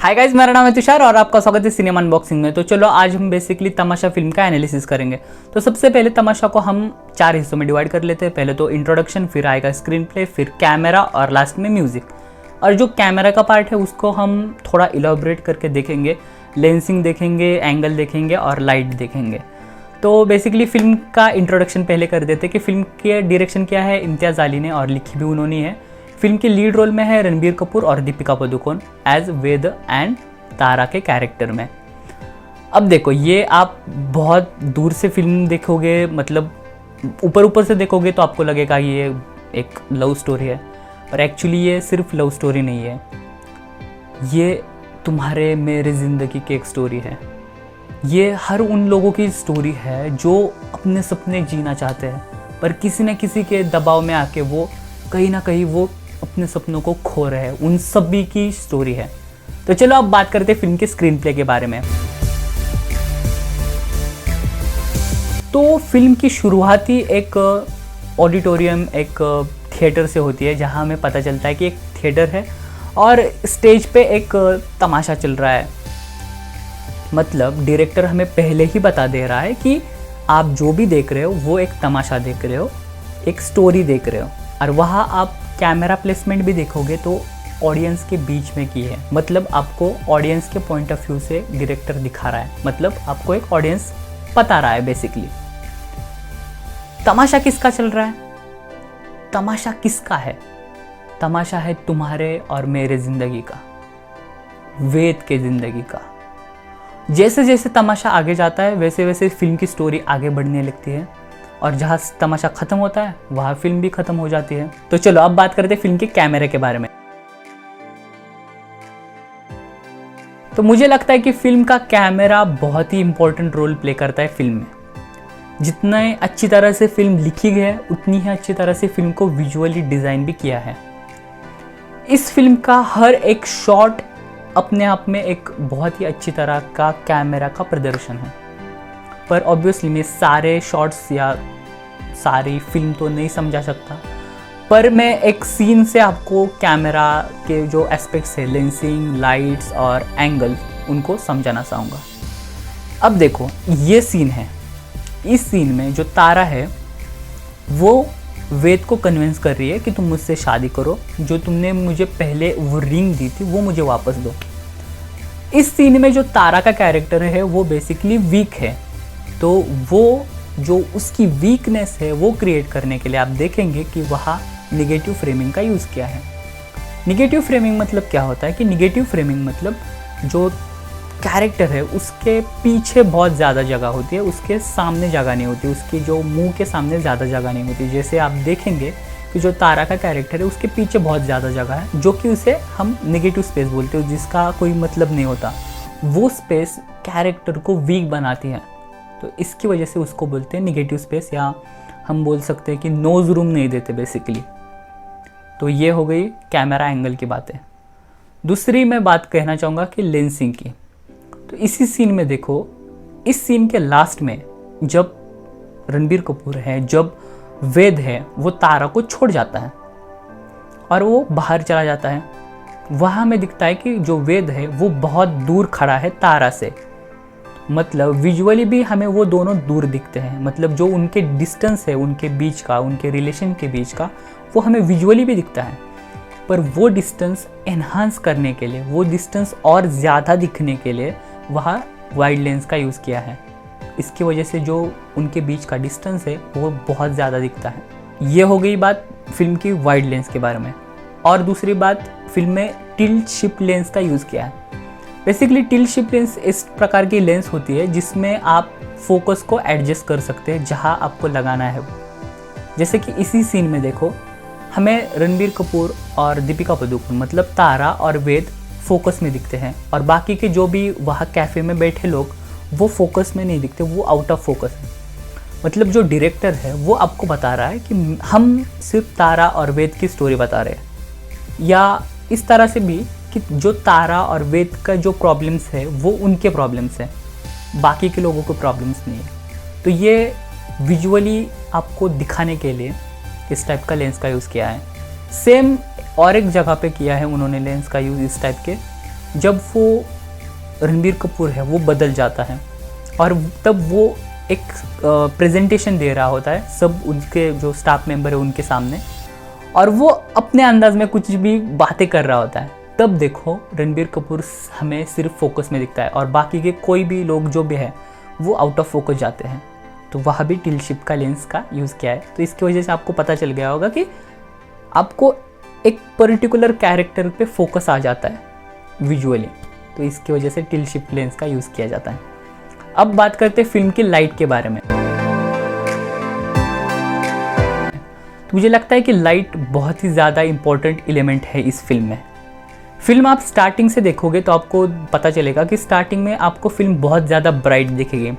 Hi guys, मेरा नाम है तुषार और आपका स्वागत है सिनेमा अनबॉक्सिंग में। तो चलो आज हम बेसिकली तमाशा फिल्म का एनालिसिस करेंगे। तो सबसे पहले तमाशा को हम 4 हिस्सों में डिवाइड कर लेते हैं। पहले तो इंट्रोडक्शन, फिर आएगा स्क्रीन प्ले, फिर कैमरा और लास्ट में म्यूजिक। और जो कैमरा का पार्ट है उसको हम थोड़ा इलॉबरेट करके देखेंगे, लेंसिंग देखेंगे, एंगल देखेंगे और लाइट देखेंगे। तो बेसिकली फिल्म का इंट्रोडक्शन पहले कर देते कि फिल्म के डायरेक्शन क्या है, इम्तियाज़ अली ने, और लिखी भी उन्होंने है। फिल्म के लीड रोल में है रणबीर कपूर और दीपिका पादुकोण एज वेद एंड तारा के कैरेक्टर में। अब देखो, ये आप बहुत दूर से फिल्म देखोगे, मतलब ऊपर से देखोगे तो आपको लगेगा ये एक लव स्टोरी है, पर एक्चुअली ये सिर्फ लव स्टोरी नहीं है, ये तुम्हारे मेरे ज़िंदगी की एक स्टोरी है। ये हर उन लोगों की स्टोरी है जो अपने सपने जीना चाहते हैं, पर किसी न किसी के दबाव में आके वो कहीं ना कहीं वो अपने सपनों को खो रहे हैं। उन सभी की स्टोरी है। तो चलो अब बात करते हैं फिल्म के स्क्रीन प्ले के बारे में। तो फिल्म की शुरुआत ही एक ऑडिटोरियम, एक थिएटर से होती है, जहां हमें पता चलता है कि एक थिएटर है और स्टेज पे एक तमाशा चल रहा है। मतलब डायरेक्टर हमें पहले ही बता दे रहा है कि आप जो भी देख रहे हो वो एक तमाशा देख रहे हो, एक स्टोरी देख रहे हो। और वहाँ आप कैमरा प्लेसमेंट भी देखोगे तो ऑडियंस के बीच में की है। मतलब आपको ऑडियंस के पॉइंट ऑफ व्यू से डायरेक्टर दिखा रहा है, मतलब आपको एक ऑडियंस बता रहा है बेसिकली। तमाशा किसका चल रहा है? तमाशा किसका है? तमाशा है तुम्हारे और मेरे जिंदगी का, वेद के जिंदगी का। जैसे जैसे तमाशा आगे जाता है वैसे वैसे फिल्म की स्टोरी आगे बढ़ने लगती है, और जहाँ तमाशा खत्म होता है वहाँ फिल्म भी खत्म हो जाती है। तो चलो अब बात करते हैं फिल्म के कैमरे के बारे में। तो मुझे लगता है कि फिल्म का कैमरा बहुत ही इंपॉर्टेंट रोल प्ले करता है फिल्म में। जितने अच्छी तरह से फिल्म लिखी गई है उतनी ही अच्छी तरह से फिल्म को विजुअली डिज़ाइन भी किया है। इस फिल्म का हर एक शॉट अपने आप में एक बहुत ही अच्छी तरह का कैमरा का प्रदर्शन है। पर ऑब्वियसली मैं सारे शॉट्स या सारी फिल्म तो नहीं समझा सकता, पर मैं एक सीन से आपको कैमरा के जो एस्पेक्ट्स है, लेंसिंग, लाइट्स और एंगल, उनको समझाना चाहूँगा। अब देखो, ये सीन है। इस सीन में जो तारा है वो वेद को कन्विंस कर रही है कि तुम मुझसे शादी करो, जो तुमने मुझे पहले वो रिंग दी थी वो मुझे वापस दो। इस सीन में जो तारा का कैरेक्टर है वो बेसिकली वीक है, तो वो जो उसकी वीकनेस है वो क्रिएट करने के लिए आप देखेंगे कि वहाँ निगेटिव फ्रेमिंग का यूज़ किया है। निगेटिव फ्रेमिंग मतलब क्या होता है कि निगेटिव फ्रेमिंग मतलब जो कैरेक्टर है उसके पीछे बहुत ज़्यादा जगह होती है, उसके सामने जगह नहीं होती, उसकी जो मुंह के सामने ज़्यादा जगह नहीं होती। जैसे आप देखेंगे कि जो तारा का कैरेक्टर है उसके पीछे बहुत ज़्यादा जगह है, जो कि उसे हम नेगेटिव स्पेस बोलते हैं, जिसका कोई मतलब नहीं होता। वो स्पेस कैरेक्टर को वीक बनाती है, तो इसकी वजह से उसको बोलते हैं निगेटिव स्पेस, या हम बोल सकते हैं कि नोज रूम नहीं देते बेसिकली। तो ये हो गई कैमरा एंगल की बातें। दूसरी मैं बात कहना चाहूँगा कि लेंसिंग की। तो इसी सीन में देखो, इस सीन के लास्ट में जब रणबीर कपूर है, जब वेद है, वो तारा को छोड़ जाता है और वो बाहर चला जाता है, वहाँ में दिखता है कि जो वेद है वो बहुत दूर खड़ा है तारा से। मतलब विजुअली भी हमें वो दोनों दूर दिखते हैं, मतलब जो उनके डिस्टेंस है उनके बीच का, उनके रिलेशन के बीच का, वो हमें विजुअली भी दिखता है। पर वो डिस्टेंस एनहांस करने के लिए, वो डिस्टेंस और ज़्यादा दिखने के लिए वहाँ वाइड लेंस का यूज़ किया है। इसकी वजह से जो उनके बीच का डिस्टेंस है वो बहुत ज़्यादा दिखता है। ये हो गई बात फिल्म की वाइड लेंस के बारे में। और दूसरी बात, फिल्म में टिल्ट शिफ्ट लेंस का यूज़ किया है। बेसिकली टिल्ट शिफ्ट लेंस इस प्रकार की लेंस होती है जिसमें आप फोकस को एडजस्ट कर सकते हैं जहां आपको लगाना है। जैसे कि इसी सीन में देखो, हमें रणबीर कपूर और दीपिका पादुकोण मतलब तारा और वेद फोकस में दिखते हैं, और बाकी के जो भी वहाँ कैफ़े में बैठे लोग वो फोकस में नहीं दिखते, वो आउट ऑफ फोकस है। मतलब जो डायरेक्टर है वो आपको बता रहा है कि हम सिर्फ तारा और वेद की स्टोरी बता रहे हैं, या इस तरह से भी कि जो तारा और वेद का जो प्रॉब्लम्स है वो उनके प्रॉब्लम्स हैं, बाकी के लोगों को प्रॉब्लम्स नहीं है। तो ये विजुअली आपको दिखाने के लिए इस टाइप का लेंस का यूज़ किया है। सेम और एक जगह पे किया है उन्होंने लेंस का यूज़ इस टाइप के, जब वो रणबीर कपूर है वो बदल जाता है और तब वो एक प्रेजेंटेशन दे रहा होता है सब उनके जो स्टाफ मेंबर है उनके सामने, और वो अपने अंदाज में कुछ भी बातें कर रहा होता है, तब देखो रणबीर कपूर हमें सिर्फ फोकस में दिखता है और बाकी के कोई भी लोग जो भी है वो आउट ऑफ फोकस जाते हैं। तो वहाँ भी टिल्ट शिफ्ट का लेंस का यूज़ किया है। तो इसकी वजह से आपको पता चल गया होगा कि आपको एक पर्टिकुलर कैरेक्टर पे फोकस आ जाता है विजुअली, तो इसकी वजह से टिल्ट शिफ्ट लेंस का यूज़ किया जाता है। अब बात करते हैं फिल्म की लाइट के बारे में। तो मुझे लगता है कि लाइट बहुत ही ज़्यादा इम्पोर्टेंट एलिमेंट है इस फिल्म में। फिल्म आप स्टार्टिंग से देखोगे तो आपको पता चलेगा कि स्टार्टिंग में आपको फिल्म बहुत ज़्यादा ब्राइट दिखेगी,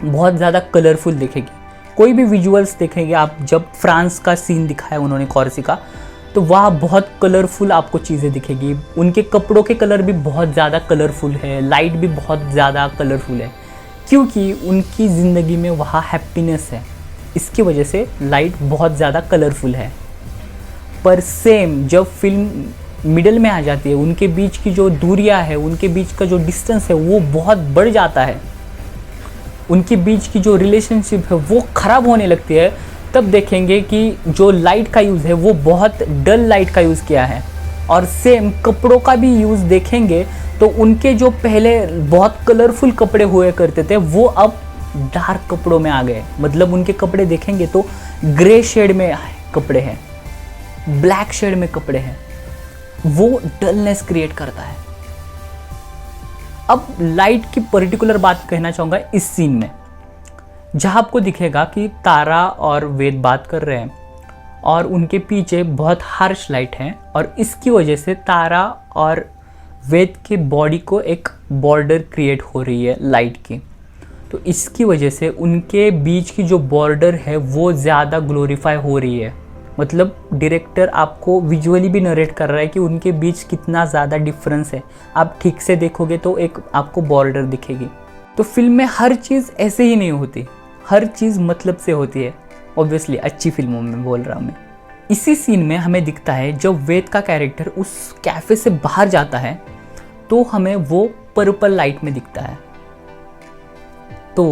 बहुत ज़्यादा कलरफुल दिखेगी। कोई भी विजुअल्स देखेंगे आप, जब फ्रांस का सीन दिखाया उन्होंने कॉर्सिका, तो वहाँ बहुत कलरफुल आपको चीज़ें दिखेगी। उनके कपड़ों के कलर भी बहुत ज़्यादा कलरफुल है, लाइट भी बहुत ज़्यादा कलरफुल है, क्योंकि उनकी ज़िंदगी में वहाँ हैप्पीनेस है, इसकी वजह से लाइट बहुत ज़्यादा कलरफुल है। पर सेम जब फिल्म मिडल में आ जाती है, उनके बीच की जो दूरियां है, उनके बीच का जो डिस्टेंस है वो बहुत बढ़ जाता है, उनके बीच की जो रिलेशनशिप है वो ख़राब होने लगती है, तब देखेंगे कि जो लाइट का यूज़ है वो बहुत डल लाइट का यूज़ किया है। और सेम कपड़ों का भी यूज़ देखेंगे तो उनके जो पहले बहुत कलरफुल कपड़े हुए करते थे वो अब डार्क कपड़ों में आ गए। मतलब उनके कपड़े देखेंगे तो ग्रे शेड में कपड़े हैं, ब्लैक शेड में कपड़े हैं, वो डलनेस क्रिएट करता है। अब लाइट की पर्टिकुलर बात कहना चाहूँगा इस सीन में, जहाँ आपको दिखेगा कि तारा और वेद बात कर रहे हैं और उनके पीछे बहुत हार्श लाइट है, और इसकी वजह से तारा और वेद के बॉडी को एक बॉर्डर क्रिएट हो रही है लाइट की। तो इसकी वजह से उनके बीच की जो बॉर्डर है वो ज़्यादा ग्लोरीफाई हो रही है। मतलब डायरेक्टर आपको विजुअली भी नरेट कर रहा है कि उनके बीच कितना ज़्यादा डिफरेंस है। आप ठीक से देखोगे तो एक आपको बॉर्डर दिखेगी। तो फिल्म में हर चीज़ ऐसे ही नहीं होती, हर चीज़ मतलब से होती है। ऑब्वियसली अच्छी फिल्मों में बोल रहा हूँ मैं। इसी सीन में हमें दिखता है जब वेद का कैरेक्टर उस कैफ़े से बाहर जाता है तो हमें वो पर्पल लाइट में दिखता है। तो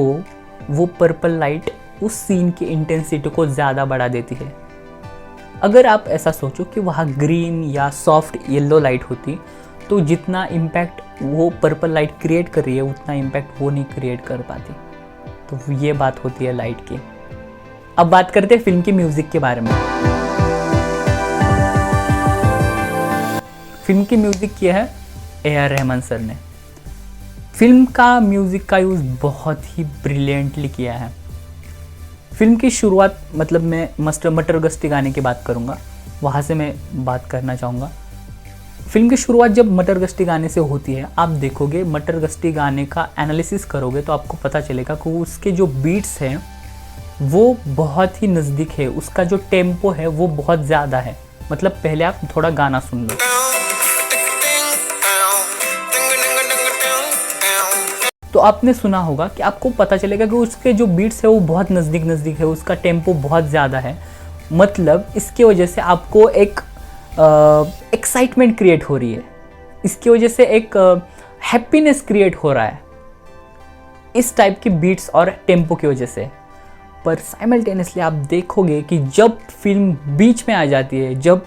वो पर्पल लाइट उस सीन की इंटेंसिटी को ज़्यादा बढ़ा देती है। अगर आप ऐसा सोचो कि वहाँ ग्रीन या सॉफ्ट येलो लाइट होती तो जितना इम्पैक्ट वो पर्पल लाइट क्रिएट कर रही है उतना इम्पैक्ट वो नहीं क्रिएट कर पाती। तो ये बात होती है लाइट की। अब बात करते हैं फिल्म की म्यूज़िक के बारे में। फिल्म की म्यूज़िक किया है AR रहमान सर ने। फिल्म का म्यूज़िक का यूज़ बहुत ही ब्रिलियंटली किया है। फिल्म की शुरुआत, मतलब मैं मटर गश्ती गाने की बात करूँगा, वहाँ से मैं बात करना चाहूँगा। फिल्म की शुरुआत जब मटर गश्ती गाने से होती है, आप देखोगे मटर गश्ती गाने का एनालिसिस करोगे तो आपको पता चलेगा कि उसके जो बीट्स हैं वो बहुत ही नज़दीक है, उसका जो टेम्पो है वो बहुत ज़्यादा है। मतलब पहले आप थोड़ा गाना सुन लो। तो आपने सुना होगा कि आपको पता चलेगा कि उसके जो बीट्स है वो बहुत नज़दीक है, उसका टेम्पो बहुत ज़्यादा है। मतलब इसकी वजह से आपको एक एक्साइटमेंट क्रिएट हो रही है, इसकी वजह से एक हैप्पीनेस क्रिएट हो रहा है इस टाइप की बीट्स और टेम्पो की वजह से। पर साइमल्टेनियसली आप देखोगे कि जब फिल्म बीच में आ जाती है, जब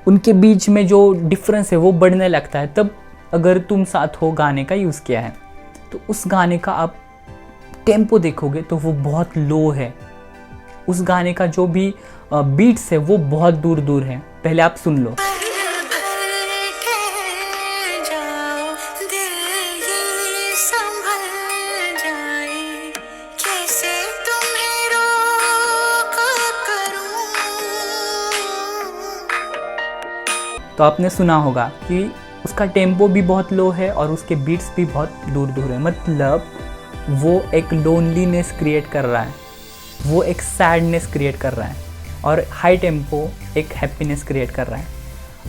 उनके बीच में जो डिफरेंस है वो बढ़ने लगता है, तब अगर तुम साथ हो गाने का यूज़ किया है तो उस गाने का आप टेम्पो देखोगे तो वो बहुत लो है। उस गाने का जो भी बीट्स है वो बहुत दूर दूर है। पहले आप सुन लो। तो आपने सुना होगा कि उसका टेम्पो भी बहुत लो है और उसके बीट्स भी बहुत दूर दूर है। मतलब वो एक लोनलीनेस क्रिएट कर रहा है, वो एक सैडनेस क्रिएट कर रहा है, और हाई टेम्पो एक हैप्पीनेस क्रिएट कर रहा है।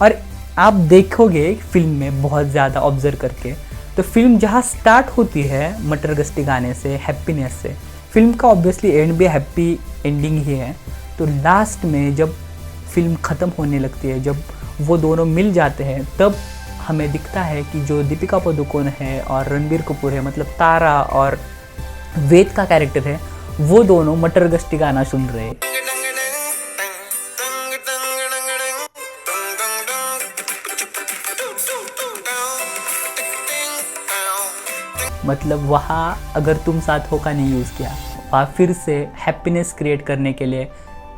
और आप देखोगे फिल्म में बहुत ज़्यादा ऑब्जर्व करके, तो फिल्म जहाँ स्टार्ट होती है मटर गश्ती गाने से, हैप्पीनेस से, फिल्म का ऑब्वियसली एंड भी हैप्पी एंडिंग ही है। तो लास्ट में जब फिल्म ख़त्म होने लगती है, जब वो दोनों मिल जाते हैं, तब हमें दिखता है कि जो दीपिका पादुकोण है और रणबीर कपूर है, मतलब तारा और वेद का कैरेक्टर है, वो दोनों मटर गश्ती गाना सुन रहे हैं। मतलब वहाँ अगर तुम साथ हो का नहीं यूज़ किया, वहाँ फिर से हैप्पीनेस क्रिएट करने के लिए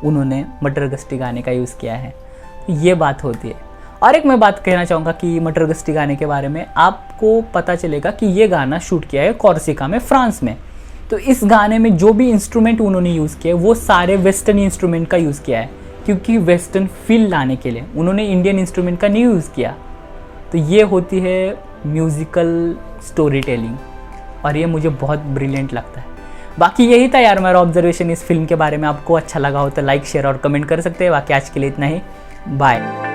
उन्होंने मटर गश्ती गाने का यूज़ किया है। तो ये बात होती है। और एक मैं बात कहना चाहूँगा कि मटर गश्ती गाने के बारे में, आपको पता चलेगा कि ये गाना शूट किया है कॉर्सिका में, फ्रांस में। तो इस गाने में जो भी इंस्ट्रूमेंट उन्होंने यूज़ किए वो सारे वेस्टर्न इंस्ट्रूमेंट का यूज़ किया है, क्योंकि वेस्टर्न फील लाने के लिए उन्होंने इंडियन इंस्ट्रूमेंट का नहीं यूज़ किया। तो ये होती है म्यूज़िकल स्टोरी टेलिंग, और ये मुझे बहुत ब्रिलियंट लगता है। बाकी यही था यार मेरा ऑब्जर्वेशन इस फिल्म के बारे में। आपको अच्छा लगा हो तो लाइक, शेयर और कमेंट कर सकते हैं। बाकी आज के लिए इतना ही, बाय।